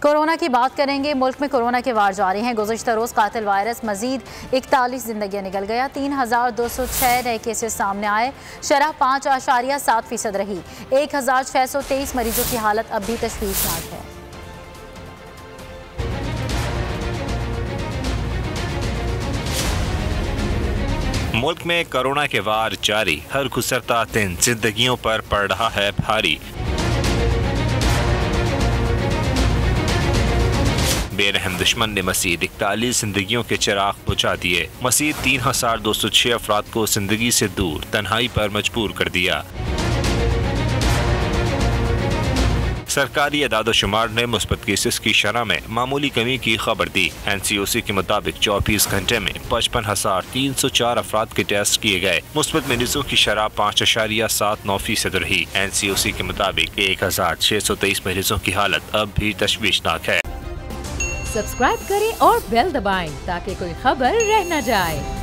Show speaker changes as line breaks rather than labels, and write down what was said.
Corona की बात करेंगे। मुल्क में कोरोना के वार जारी हैं। गुज़श्ता रोज़ कातिल वायरस मजीद 41 जिंदगियां निकल गया। 3206 नए केसेस सामने आए। शरह 5.7% रही। 1623 मरीजों की हालत अब भी तशवीशनाक है।
मुल्क में कोरोना के वार जारी। हर गुज़रता दिन जिंदगियों पर पड़ रहा है भारी। बेरहम दुश्मन ने मजीद 41 जिंदगियों के चिराग बुझा दिए। मजीद 3206 अफराद को जिंदगी से दूर तन्हाई पर मजबूर कर दिया। सरकारी अदाद-ओ-शुमार ने मुस्बत केसेस की शरह में मामूली कमी की खबर दी। NCOC के मुताबिक 24 घंटे में 55,304 अफराद के टेस्ट किए गए। मुस्बत मरीजों की शरह 5.79% रही। NCOC के मुताबिक 1623 मरीजों की हालत अब भी तशवीशनाक है।
सब्सक्राइब करें और बेल दबाएं ताकि कोई खबर रह न जाए।